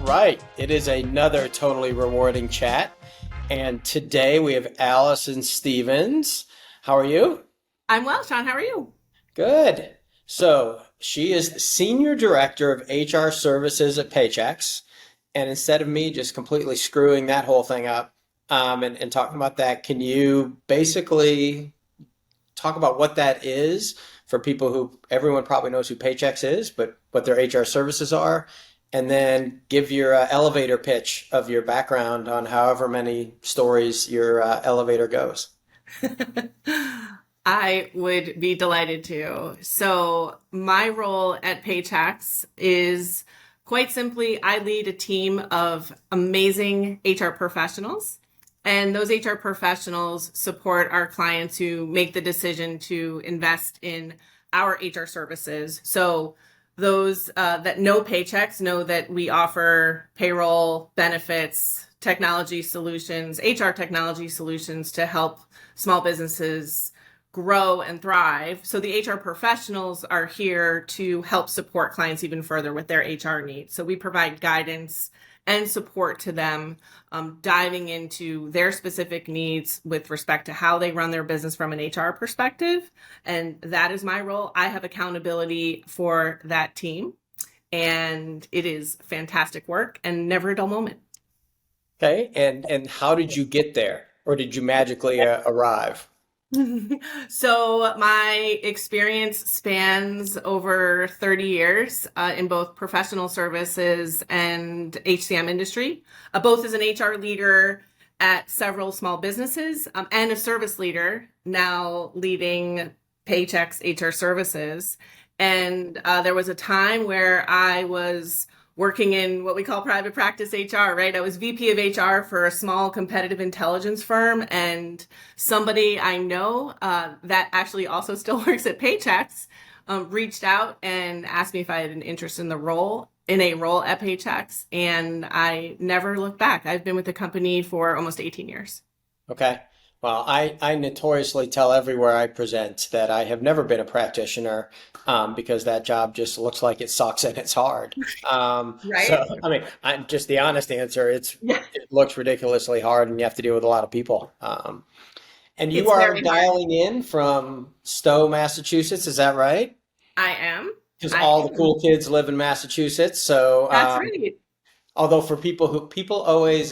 right. It is another totally rewarding chat. And today we have Alison Stevens. How are you? I'm well, Sean. How are you? Good. So she is the Senior Director of HR Services at Paychex. And instead of me just completely screwing that whole thing up and talking about that, can you basically talk about what that is for people who everyone probably knows who Paychex is, but what their HR services are, and then give your elevator pitch of your background on however many stories your elevator goes. I would be delighted to. So, my role at Paychex is quite simply I lead a team of amazing HR professionals. And those HR professionals support our clients who make the decision to invest in our HR services. So, those that know Paychex know that we offer payroll, benefits, technology solutions, HR technology solutions to help small businesses grow and thrive. So the HR professionals are here to help support clients even further with their HR needs. So we provide guidance and support to them, diving into their specific needs with respect to how they run their business from an HR perspective. And that is my role. I have accountability for that team, and it is fantastic work and never a dull moment. Okay, and how did you get there, or did you magically arrive? So my experience spans over 30 years in both professional services and HCM industry, both as an HR leader at several small businesses and a service leader now leading Paychex HR services. And there was a time where I was working in what we call private practice HR, right? I was VP of HR for a small competitive intelligence firm, and somebody I know that actually also still works at Paychex reached out and asked me if I had an interest in a role at Paychex, and I never looked back. I've been with the company for almost 18 years. Okay. Well, I notoriously tell everywhere I present that I have never been a practitioner because that job just looks like it sucks and it's hard. Right? I mean, I'm just the honest answer. Yeah, It looks ridiculously hard and you have to deal with a lot of people. And you it's are very hard. dialing in from Stowe, Massachusetts, is that right? I am. Because I all the am. cool kids live in Massachusetts. So That's right. although for people always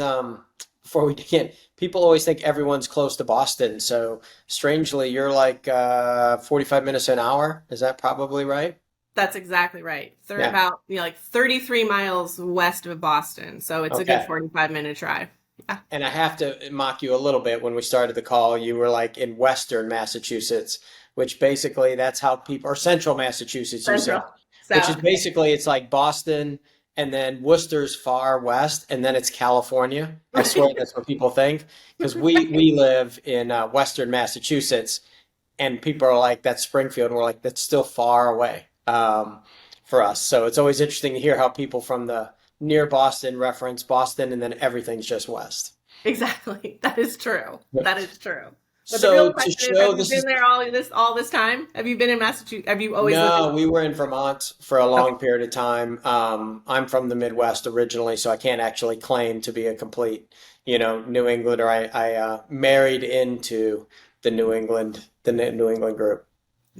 before we begin, people always think everyone's close to Boston. So strangely, you're like 45 minutes an hour. Is that probably right? That's exactly right. They're Yeah. about, like 33 miles west of Boston. So it's a good Okay. 45-minute drive. Yeah. And I have to mock you a little bit. When we started the call, you were like in Western Massachusetts, which basically that's how people, or Central Massachusetts, you said, Central. which is South. basically it's like Boston and then Worcester's far west and then it's California. I swear Right. that's what people think because we live in Western Massachusetts and people are like that's Springfield and we're like that's still far away for us. So it's always interesting to hear how people from the near Boston reference Boston and then everything's just west. Exactly. That is true. That is true. But the real So to question is, have show you this is been there all this time? Have you been in Massachusetts? Have you always lived in? no, we were in Vermont for a Okay. long period of time. I'm from the Midwest originally, so I can't actually claim to be a complete, New Englander. I married into the New England group.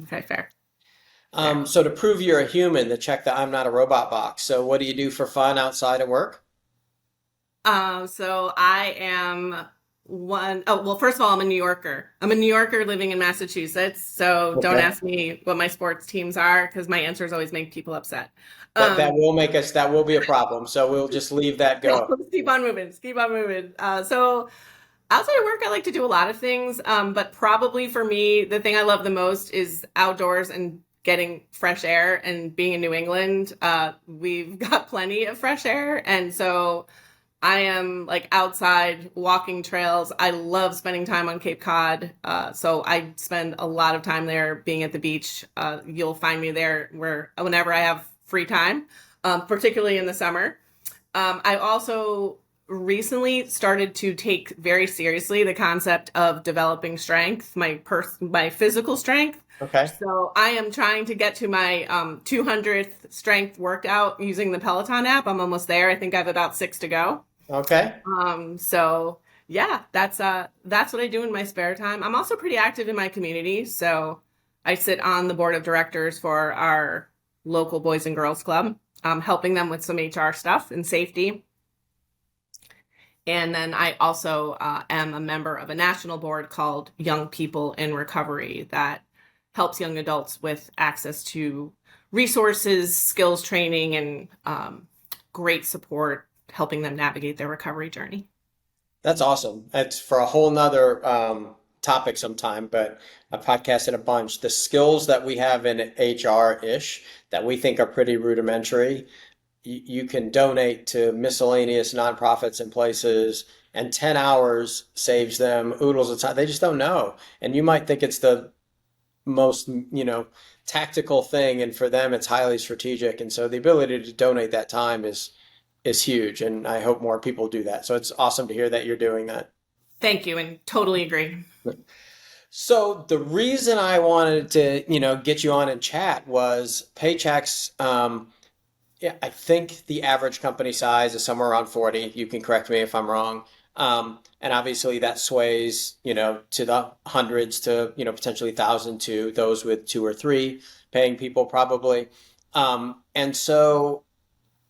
Okay, fair. Fair. So to prove you're a human, to check the I'm not a robot box. So what do you do for fun outside of work? So I am well, first of all, I'm a New Yorker. I'm a New Yorker living in Massachusetts. So don't Okay. ask me what my sports teams are because my answers always make people upset. That Um, will make us, that will be a problem. So we'll just leave that yeah, go. let's keep on moving. Let's keep on moving. So outside of work, I like to do a lot of things. But probably for me, the thing I love the most is outdoors and getting fresh air and being in New England. We've got plenty of fresh air. And so I am like outside walking trails. I love spending time on Cape Cod. So I spend a lot of time there being at the beach. You'll find me there whenever I have free time, particularly in the summer. I also recently started to take very seriously the concept of developing strength, my physical strength. Okay. So I am trying to get to my 200th strength workout using the Peloton app. I'm almost there. I think I have about 6 to go. Okay. So yeah, that's what I do in my spare time. I'm also pretty active in my community. So I sit on the board of directors for our local Boys and Girls Club, helping them with some HR stuff and safety. And then I also am a member of a national board called Young People in Recovery that helps young adults with access to resources, skills training, and great support, helping them navigate their recovery journey. That's awesome. That's for a whole nother topic sometime, but I podcasted a bunch. The skills that we have in HR-ish that we think are pretty rudimentary, you can donate to miscellaneous nonprofits and places, and 10 hours saves them oodles of time. They just don't know. And you might think it's the most, tactical thing, and for them it's highly strategic. And so the ability to donate that time is huge, and I hope more people do that. So it's awesome to hear that you're doing that. Thank you, and totally agree. So the reason I wanted to, get you on and chat was Paychex. Yeah, I think the average company size is somewhere around 40. You can correct me if I'm wrong. And obviously that sways, to the hundreds to, potentially thousand to those with two or three paying people probably. And so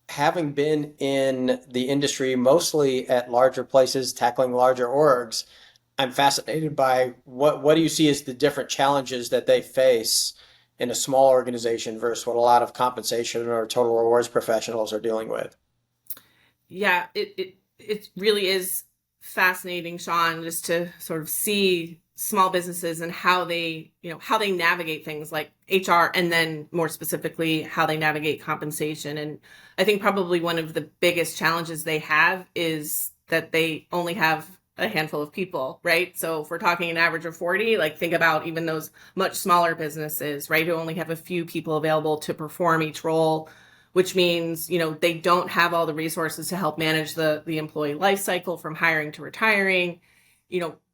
having been in the industry mostly at larger places, tackling larger orgs, I'm fascinated by what do you see as the different challenges that they face in a small organization versus what a lot of compensation or total rewards professionals are dealing with. Yeah, it really is fascinating, Sean, just to sort of see small businesses and how they navigate things like HR, and then more specifically how they navigate compensation. And I think probably one of the biggest challenges they have is that they only have a handful of people, right? So if we're talking an average of 40, like think about even those much smaller businesses, right, who only have a few people available to perform each role, which means, they don't have all the resources to help manage the employee life cycle from hiring to retiring.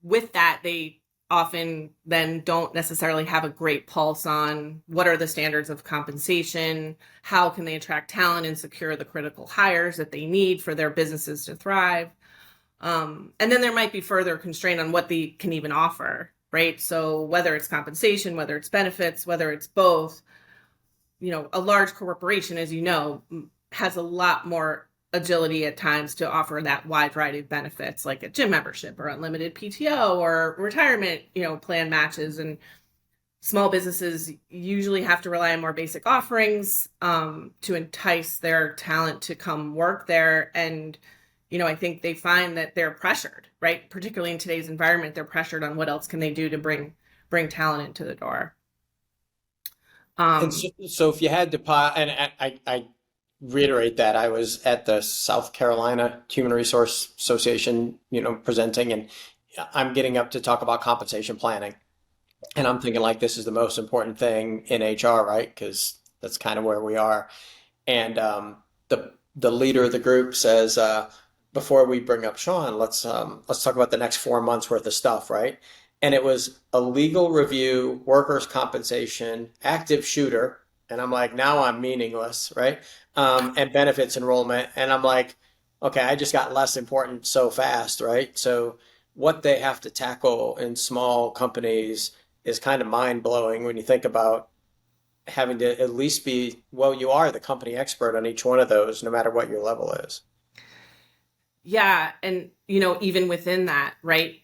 With that, they often then don't necessarily have a great pulse on what are the standards of compensation, how can they attract talent and secure the critical hires that they need for their businesses to thrive. And then there might be further constraint on what they can even offer, right? So whether it's compensation, whether it's benefits, whether it's both, a large corporation, as you know, has a lot more agility at times to offer that wide variety of benefits, like a gym membership or unlimited PTO or retirement, plan matches. And small businesses usually have to rely on more basic offerings to entice their talent to come work there. And I think they find that they're pressured, right? Particularly in today's environment, they're pressured on what else can they do to bring talent into the door. And so if you had to, and I reiterate that I was at the South Carolina Human Resource Association, presenting, and I'm getting up to talk about compensation planning. And I'm thinking like this is the most important thing in HR, right? Because that's kind of where we are. And the leader of the group says, before we bring up Sean, let's talk about the next 4 months worth of stuff, right? And it was a legal review, workers' compensation, active shooter, and I'm like, now I'm meaningless, right? And benefits enrollment, and I'm like, okay, I just got less important so fast, right? So what they have to tackle in small companies is kind of mind blowing when you think about having to at least be, well, you are the company expert on each one of those, no matter what your level is. Yeah. And, even within that, right,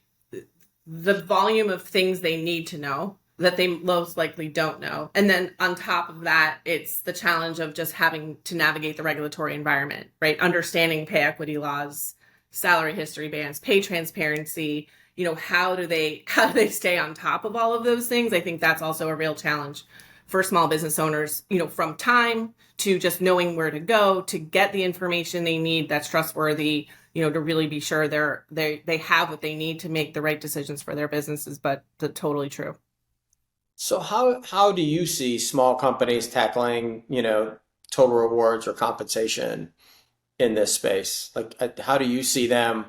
the volume of things they need to know that they most likely don't know. And then on top of that, it's the challenge of just having to navigate the regulatory environment, right? Understanding pay equity laws, salary history bands, pay transparency, how do they stay on top of all of those things? I think that's also a real challenge for small business owners, from time to just knowing where to go to get the information they need that's trustworthy, to really be sure they have what they need to make the right decisions for their businesses. But totally true. So how do you see small companies tackling, total rewards or compensation? in this space? Like, how do you see them?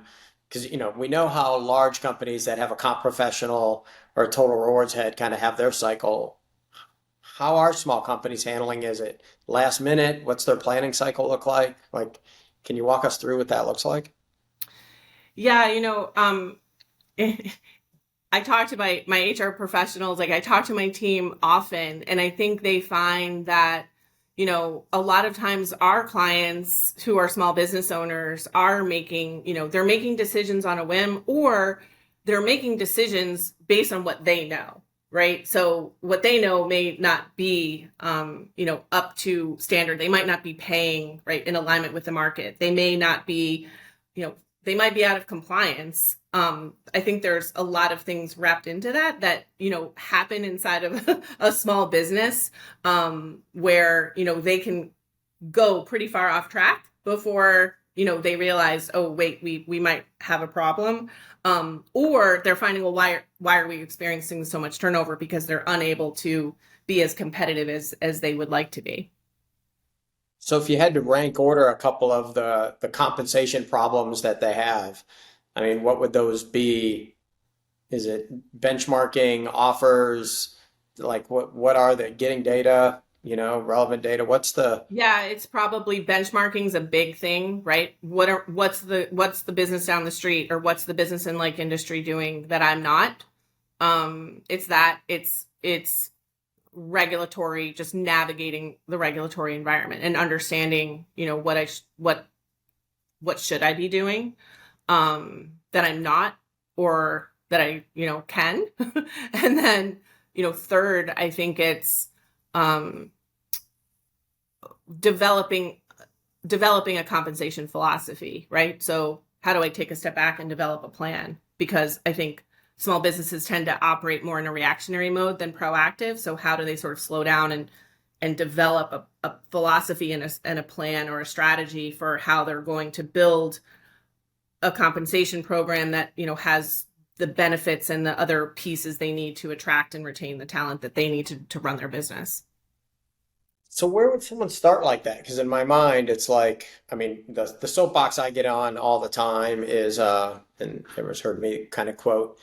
Because, we know how large companies that have a comp professional or a total rewards head kind of have their cycle. How are small companies handling? Is it last minute? What's their planning cycle look like? Like, can you walk us through what that looks like? Yeah, I talk to my HR professionals, like I talk to my team often, and I think they find that, a lot of times our clients who are small business owners are making, they're making decisions on a whim, or they're making decisions based on what they know, right? So what they know may not be, up to standard. They might not be paying, right, in alignment with the market. They may not be, they might be out of compliance. I think there's a lot of things wrapped into that, happen inside of a small business, where, they can go pretty far off track before, they realize, oh, wait, we might have a problem. Or they're finding, well, why are we experiencing so much turnover? Because they're unable to be as competitive as they would like to be. So if you had to rank order a couple of the compensation problems that they have, I mean, what would those be? Is it benchmarking, offers? Like what are they getting data, relevant data? What's the Yeah, it's probably benchmarking's a big thing, right? What's the business down the street, or what's the business in like industry doing that I'm not? It's regulatory, just navigating the regulatory environment and understanding, what should I be doing, that I'm not, or that I, can. And then, third, I think it's um developing developing a compensation philosophy, right? So how do I take a step back and develop a plan? Because I think small businesses tend to operate more in a reactionary mode than proactive. So how do they sort of slow down and develop a philosophy and a plan or a strategy for how they're going to build a compensation program that, has the benefits and the other pieces they need to attract and retain the talent that they need to run their business? So where would someone start like that? Because in my mind, it's like, I mean, the soapbox I get on all the time is, and everyone's heard me kind of quote,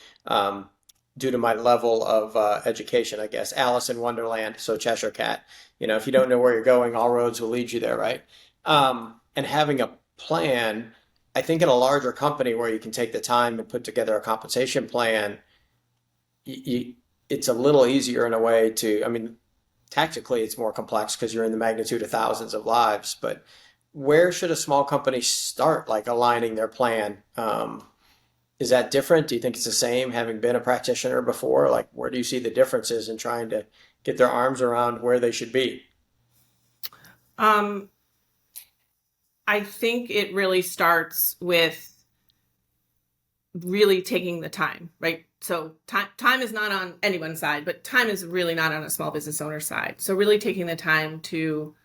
due to my level of education, I guess, Alice in Wonderland, so Cheshire Cat. If you don't know where you're going, all roads will lead you there, right? And having a plan, I think in a larger company where you can take the time and put together a compensation plan, you, it's a little easier in a way to, I mean, tactically it's more complex because you're in the magnitude of thousands of lives, but where should a small company start like aligning their plan? Is that different? Do you think it's the same having been a practitioner before? Like where do you see the differences in trying to get their arms around where they should be? Um, I think it really starts with really taking the time, right? So time is not on anyone's side, but time is really not on a small business owner's side. So really taking the time to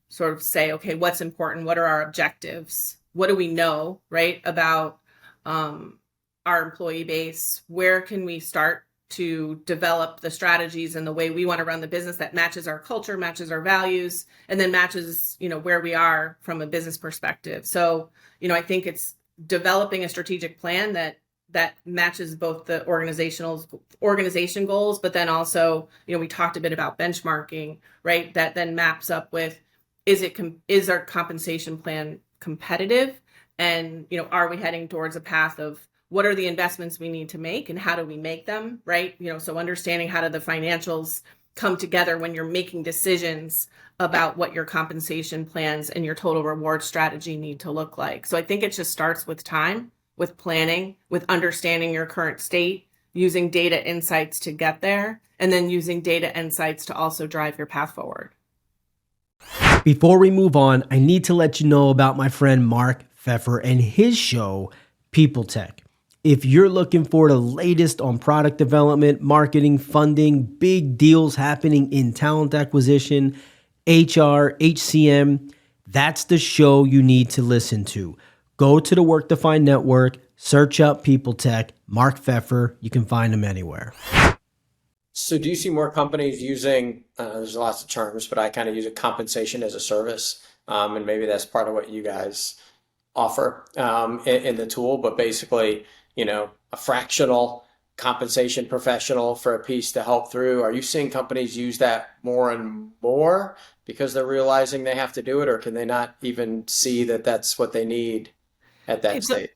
sort of say, okay, what's important? What are our objectives? What do we know, right, about um, our employee base? Where can we start to develop the strategies and the way we want to run the business that matches our culture, matches our values, and then matches, where we are from a business perspective. So, I think it's developing a strategic plan that matches both the organization goals, but then also, we talked a bit about benchmarking, right? That then maps up with, is our compensation plan competitive? And, are we heading towards a path of what are the investments we need to make and how do we make them, right? So understanding how do the financials come together when you're making decisions about what your compensation plans and your total reward strategy need to look like. So I think it just starts with time, with planning, with understanding your current state, using data insights to get there, and then using data insights to also drive your path forward. Before we move on, I need to let you know about my friend Mark Pfeffer and his show, People Tech. If you're looking for the latest on product development, marketing, funding, big deals happening in talent acquisition, HR, HCM, that's the show you need to listen to. Go to the Work Defined Network, search up People Tech, Mark Pfeffer. You can find him anywhere. So do you see more companies using, there's lots of terms, but I kind of use a compensation as a service. And maybe that's part of what you guys offer in the tool, but basically, a fractional compensation professional for a piece to help through. Are you seeing companies use that more and more because they're realizing they have to do it, or can they not even see that that's what they need at that It's a, state?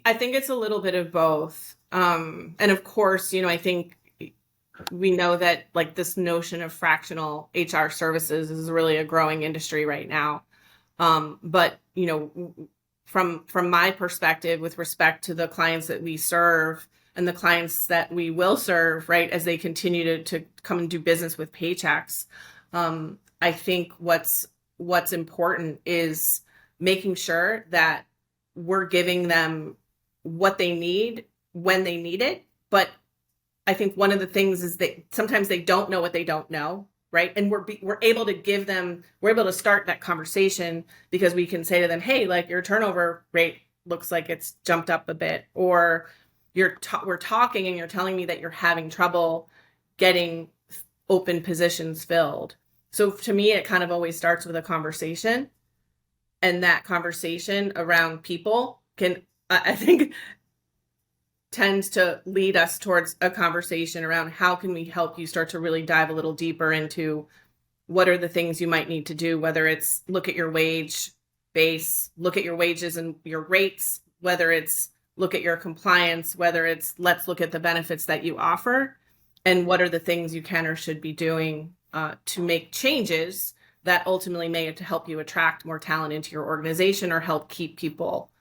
I think it's a little bit of both. And of course, I think we know that like this notion of fractional HR services is really a growing industry right now. But from my perspective, with respect to the clients that we serve and the clients that we will serve, right, as they continue to come and do business with Paychex, I think what's important is making sure that we're giving them what they need when they need it. But I think one of the things is that sometimes they don't know what they don't know, right? And we're able to give them, we're able to start that conversation because we can say to them, hey, like your turnover rate looks like it's jumped up a bit, or we're talking and you're telling me that you're having trouble getting open positions filled. So to me, it kind of always starts with a conversation, and that conversation around people can, I think, tends to lead us towards a conversation around how can we help you start to really dive a little deeper into what are the things you might need to do, whether it's look at your wage base, look at your wages and your rates, whether it's look at your compliance, whether it's let's look at the benefits that you offer, and what are the things you can or should be doing to make changes that ultimately may to help you attract more talent into your organization or help keep people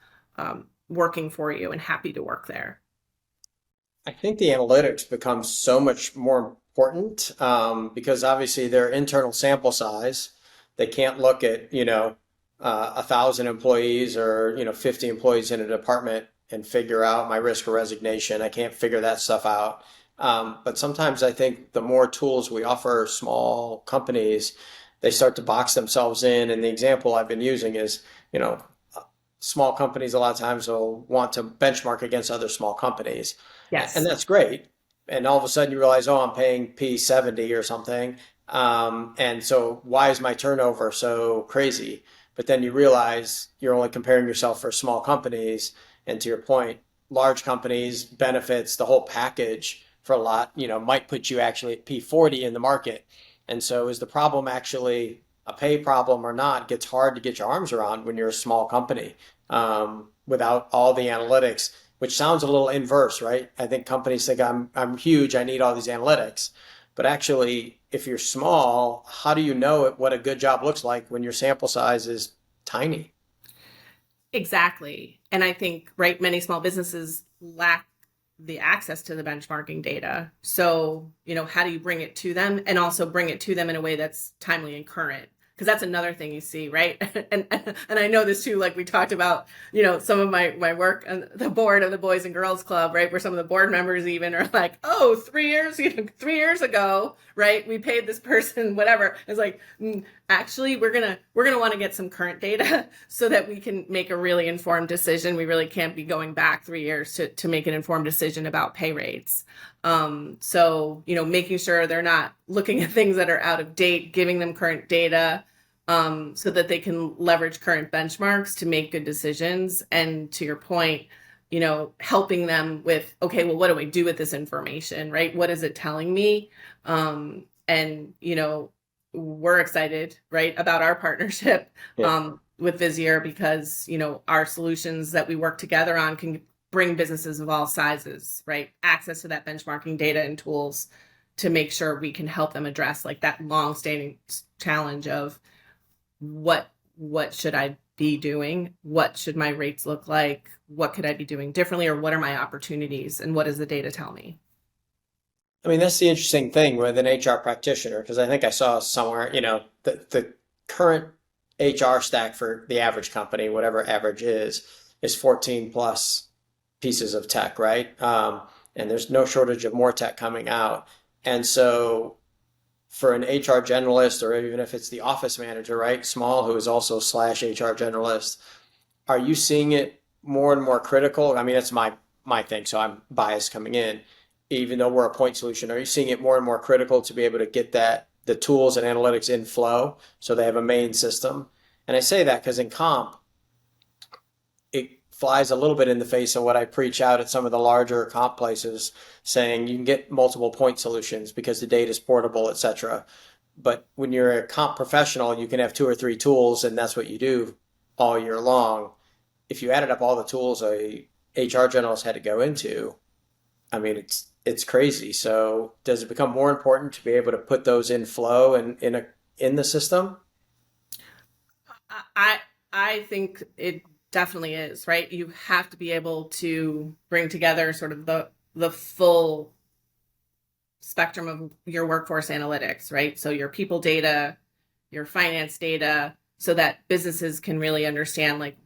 working for you and happy to work there. I think the analytics become so much more important because obviously their internal sample size, they can't look at, 1,000 employees or, 50 employees in a department and figure out my risk of resignation. I can't figure that stuff out. But sometimes I think the more tools we offer small companies, they start to box themselves in. And the example I've been using is, small companies a lot of times will want to benchmark against other small companies. And Yes. that's great. And all of a sudden you realize, oh, I'm paying P70 or something. And so why is my turnover so crazy? But then you realize you're only comparing yourself for small companies. And to your point, large companies, benefits, the whole package for a lot, might put you actually at P40 in the market. And so is the problem actually a pay problem or not? It gets hard to get your arms around when you're a small company without all the analytics, which sounds a little inverse, right? I think companies think I'm huge, I need all these analytics. But actually, if you're small, how do you know what a good job looks like when your sample size is tiny? Exactly. And I think, right, many small businesses lack the access to the benchmarking data. So, how do you bring it to them and also bring it to them in a way that's timely and current? Because that's another thing you see, right? And I know this too, like we talked about, some of my work on the board of the Boys and Girls Club, right? Where some of the board members even are like, oh, 3 years ago, right? We paid this person, whatever. It's like, actually, we're gonna want to get some current data so that we can make a really informed decision. We really can't be going back 3 years to make an informed decision about pay rates. So, making sure they're not looking at things that are out of date, giving them current data, so that they can leverage current benchmarks to make good decisions. And to your point, helping them with, okay, well, what do I do with this information, right? What is it telling me? And, we're excited, right, about our partnership Yeah. with Visier because, our solutions that we work together on can bring businesses of all sizes, right, access to that benchmarking data and tools to make sure we can help them address like that long-standing challenge of what should I be doing? What should my rates look like? What could I be doing differently? Or what are my opportunities? And what does the data tell me? I mean, that's the interesting thing with an HR practitioner, because I think I saw somewhere, the current HR stack for the average company, whatever average is 14 plus pieces of tech, right? And there's no shortage of more tech coming out. And so for an HR generalist, or even if it's the office manager, right, small, who is also slash HR generalist, are you seeing it more and more critical? I mean, that's my thing, so I'm biased coming in. Even though we're a point solution, are you seeing it more and more critical to be able to get the tools and analytics in flow so they have a main system? And I say that because in comp, flies a little bit in the face of what I preach out at some of the larger comp places, saying you can get multiple point solutions because the data is portable, etc. But when you're a comp professional, you can have two or three tools, and that's what you do all year long. If you added up all the tools a HR generalist had to go into, I mean, it's crazy. So does it become more important to be able to put those in flow and in the system? I I think it definitely is, right? You have to be able to bring together sort of the full spectrum of your workforce analytics, right? So your people data, your finance data, so that businesses can really understand, like,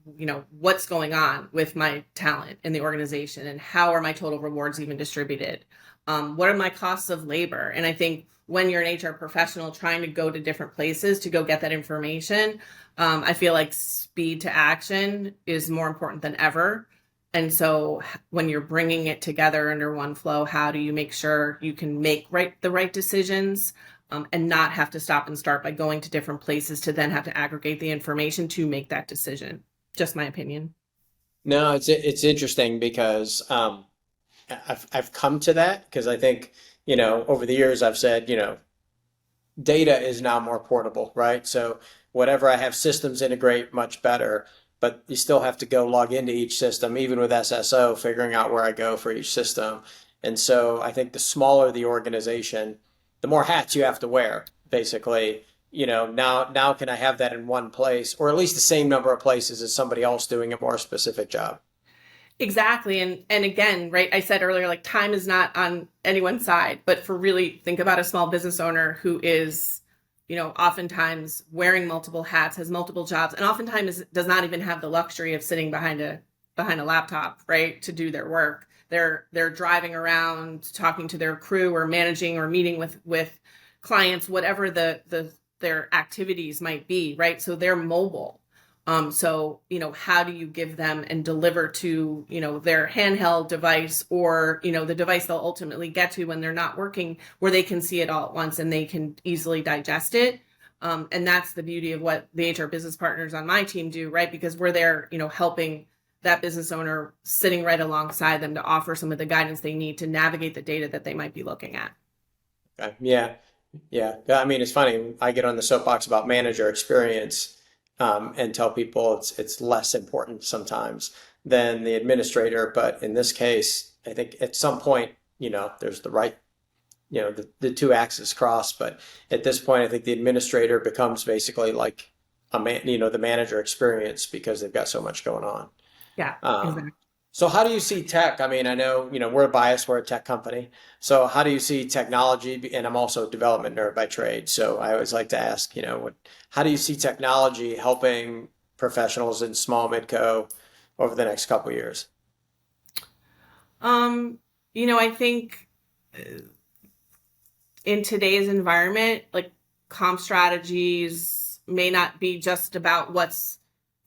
what's going on with my talent in the organization, and how are my total rewards even distributed? What are my costs of labor? And I think when you're an HR professional trying to go to different places to go get that information, I feel like speed to action is more important than ever. And so when you're bringing it together under one flow, how do you make sure you can make the right decisions, and not have to stop and start by going to different places to then have to aggregate the information to make that decision? Just my opinion. No, it's interesting because I've come to that because I think, over the years I've said, data is now more portable, right? So whatever I have systems integrate much better, but you still have to go log into each system, even with SSO, figuring out where I go for each system. And so I think the smaller the organization, the more hats you have to wear, basically. Now can I have that in one place, or at least the same number of places as somebody else doing a more specific job? Exactly. And again, right, I said earlier, like, time is not on anyone's side, but for really think about a small business owner who is, oftentimes wearing multiple hats, has multiple jobs, and oftentimes does not even have the luxury of sitting behind a laptop, right, to do their work. They're driving around, talking to their crew, or managing or meeting with clients, whatever their activities might be, right? So they're mobile. So, how do you give them and deliver to, their handheld device, or, the device they'll ultimately get to when they're not working, where they can see it all at once and they can easily digest it. And that's the beauty of what the HR business partners on my team do, right? Because we're there, helping that business owner, sitting right alongside them to offer some of the guidance they need to navigate the data that they might be looking at. Okay. Yeah. Yeah. I mean, it's funny. I get on the soapbox about manager experience, and tell people it's less important sometimes than the administrator. But in this case, I think at some point, there's the right, the two axes cross. But at this point, I think the administrator becomes basically like the manager experience because they've got so much going on. Yeah, Um, exactly. so how do you see tech? I mean, I know, we're biased, we're a tech company. So how do you see technology? And I'm also a development nerd by trade. So I always like to ask, how do you see technology helping professionals in small mid-co over the next couple of years? I think in today's environment, like, comp strategies may not be just about what's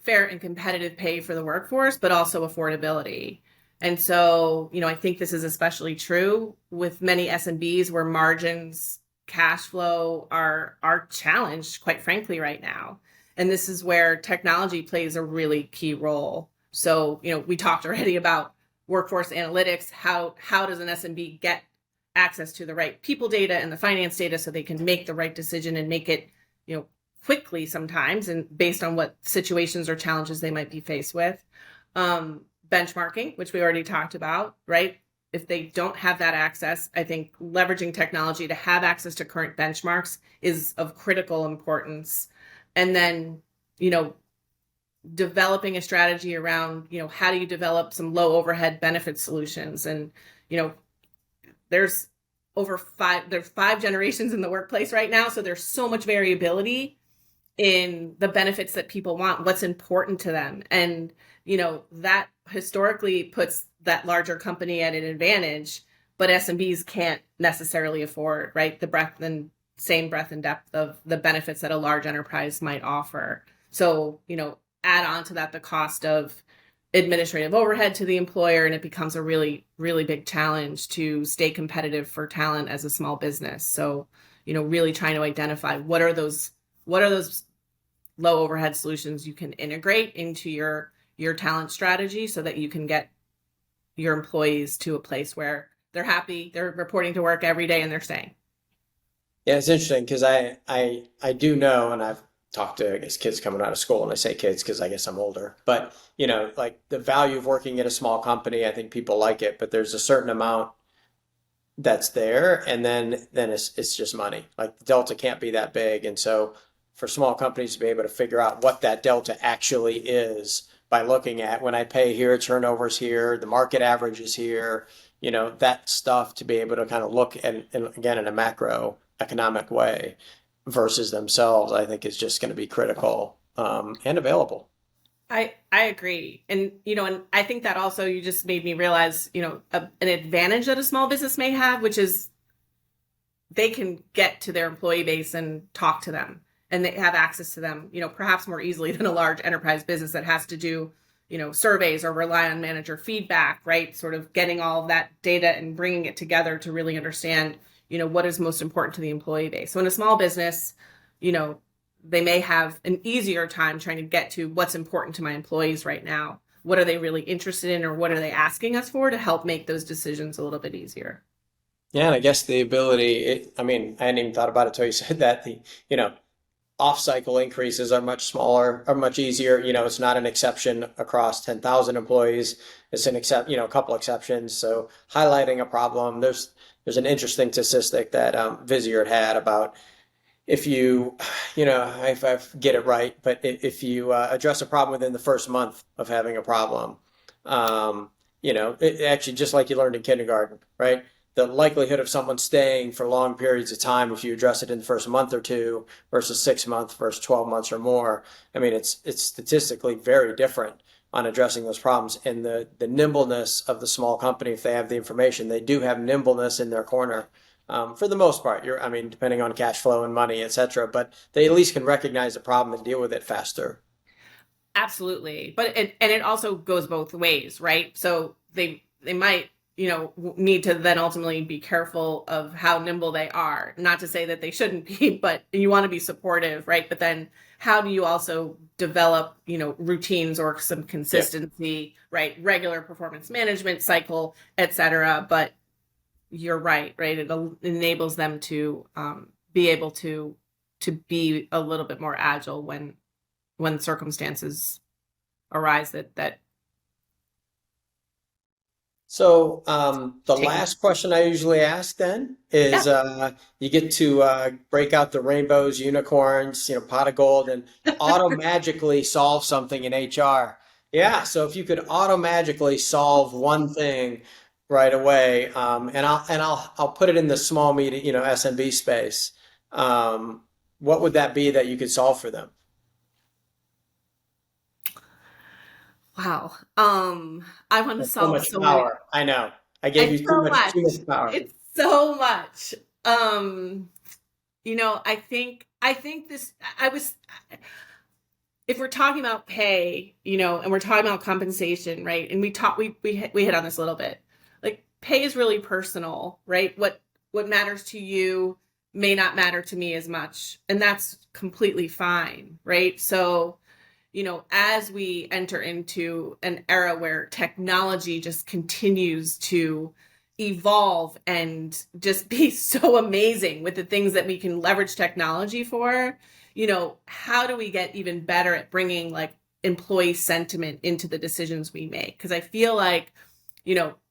fair and competitive pay for the workforce, but also affordability. And so, I think this is especially true with many SMBs where margins, cash flow are challenged, quite frankly, right now. And this is where technology plays a really key role. So, we talked already about workforce analytics. How does an SMB get access to the right people data and the finance data so they can make the right decision and make it, quickly sometimes, and based on what situations or challenges they might be faced with. Benchmarking, which we already talked about, right? If they don't have that access, I think leveraging technology to have access to current benchmarks is of critical importance. And then, developing a strategy around, how do you develop some low overhead benefit solutions? And, there's there's 5 generations in the workplace right now. So there's so much variability in the benefits that people want, what's important to them. And, that historically puts that larger company at an advantage, but SMBs can't necessarily afford, right, same breadth and depth of the benefits that a large enterprise might offer. So, add on to that the cost of administrative overhead to the employer, and it becomes a really, really big challenge to stay competitive for talent as a small business. So, really trying to identify what are those low overhead solutions you can integrate into your your talent strategy so that you can get your employees to a place where they're happy, they're reporting to work every day, and they're staying. Yeah, it's interesting because I do know, and I've talked to, I guess, kids coming out of school, and I say kids because I guess I'm older, but like the value of working at a small company, I think people like it, but there's a certain amount that's there, and then it's just money. Like the delta can't be that big, and so for small companies to be able to figure out what that delta actually is by looking at when I pay here, turnovers here, the market average is here, that stuff to be able to kind of look at, and again, in a macro economic way versus themselves, I think is just going to be critical, and available. I agree. And I think that also you just made me realize, an advantage that a small business may have, which is they can get to their employee base and talk to them and they have access to them, perhaps more easily than a large enterprise business that has to do, surveys or rely on manager feedback, right? Sort of getting all of that data and bringing it together to really understand, what is most important to the employee base. So in a small business, you know, they may have an easier time trying to get to what's important to my employees right now. What are they really interested in, or what are they asking us for to help make those decisions a little bit easier? Yeah, and I guess the ability, I mean, I hadn't even thought about it until you said that. You know, off-cycle increases are much smaller, are much easier. It's not an exception across 10,000 employees. It's a couple exceptions. So highlighting a problem, there's an interesting statistic that Visier had about if you, if I get it right, but if you address a problem within the first month of having a problem, um, it actually just like you learned in kindergarten, right? The likelihood of someone staying for long periods of time if you address it in the first month or two versus 6 months versus 12 months or more. I mean, it's statistically very different on addressing those problems. And the nimbleness of the small company, if they have the information, they do have nimbleness in their corner. For the most part, I mean, depending on cash flow and money, et cetera, but they at least can recognize the problem and deal with it faster. Absolutely. But it also goes both ways, right? So they might, need to then ultimately be careful of how nimble they are. Not to say that they shouldn't be, but you want to be supportive, right? But then how do you also develop, routines or some Yeah. consistency, right? Regular performance management cycle, et cetera. But you're right, right? It enables them to be able to be a little bit more agile when circumstances arise that So the take. last question I usually ask then is Yeah. you get to break out the rainbows, unicorns, pot of gold, and auto magically solve something in HR. Yeah, so if you could auto magically solve one thing right away, and I'll put it in the small medium, SMB space. Um, what would that be that you could solve for them? Wow. I want to That's so solve much so many. power. I know. I gave It's you so too much. much power. It's so much. Um, I think this I was if we're talking about pay, and we're talking about compensation, right? And we hit on this a little bit. Like pay is really personal, right? What matters to you may not matter to me as much, and that's completely fine, right? So, as we enter into an era where technology just continues to evolve and just be so amazing with the things that we can leverage technology for, how do we get even better at bringing like employee sentiment into the decisions we make? Because I feel like,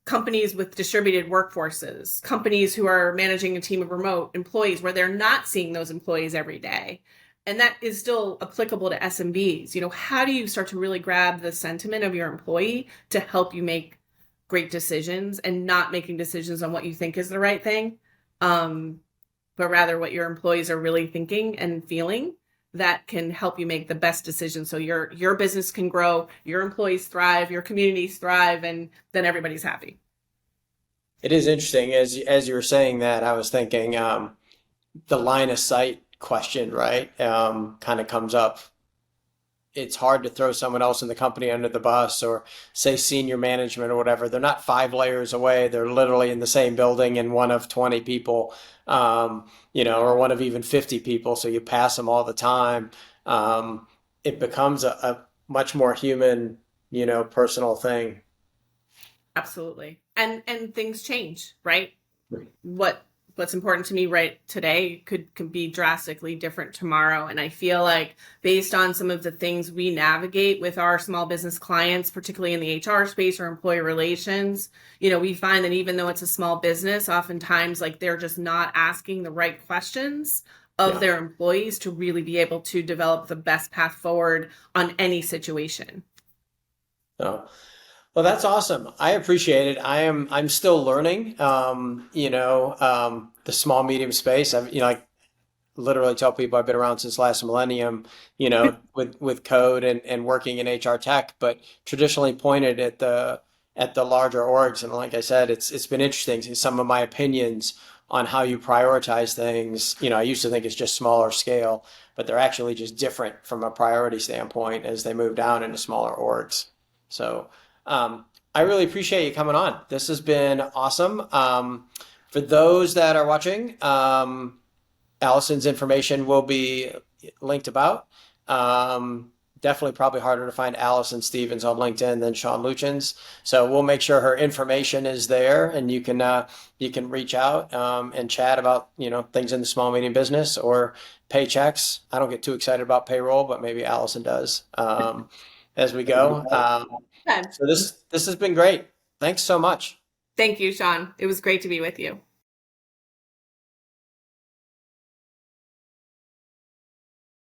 companies with distributed workforces, companies who are managing a team of remote employees where they're not seeing those employees every day, and that is still applicable to SMBs. How do you start to really grab the sentiment of your employee to help you make great decisions and not making decisions on what you think is the right thing, um, but rather what your employees are really thinking and feeling that can help you make the best decisions so your business can grow, your employees thrive, your communities thrive, and then everybody's happy. It is interesting as you were saying that I was thinking the line of sight question, right? Kind of comes up. It's hard to throw someone else in the company under the bus or say senior management or whatever. They're not 5 layers away. They're literally in the same building and one of 20 people, or one of even 50 people. So you pass them all the time. It becomes a much more human. personal thing. Absolutely. And things change, right? What's important to me right today could be drastically different tomorrow. And I feel like based on some of the things we navigate with our small business clients, particularly in the HR space or employee relations, we find that even though it's a small business, oftentimes like they're just not asking the right questions of Yeah. their employees to really be able to develop the best path forward on any situation. So, well, that's awesome. I appreciate it. I'm still learning, the small medium space. I literally tell people I've been around since last millennium, with code and working in HR tech, but traditionally pointed at the larger orgs. And like I said, it's been interesting. Some of my opinions on how you prioritize things. I used to think it's just smaller scale, but they're actually just different from a priority standpoint as they move down into smaller orgs. So I really appreciate you coming on. This has been awesome. For those that are watching, Allison's information will be linked about. Definitely probably harder to find Alison Stevens on LinkedIn than Sean Luchin's. So we'll make sure her information is there, and you can reach out and chat about things in the small medium business or Paychex. I don't get too excited about payroll, but maybe Allison does as we go. Okay. So this has been great. Thanks so much. Thank you, Sean. It was great to be with you.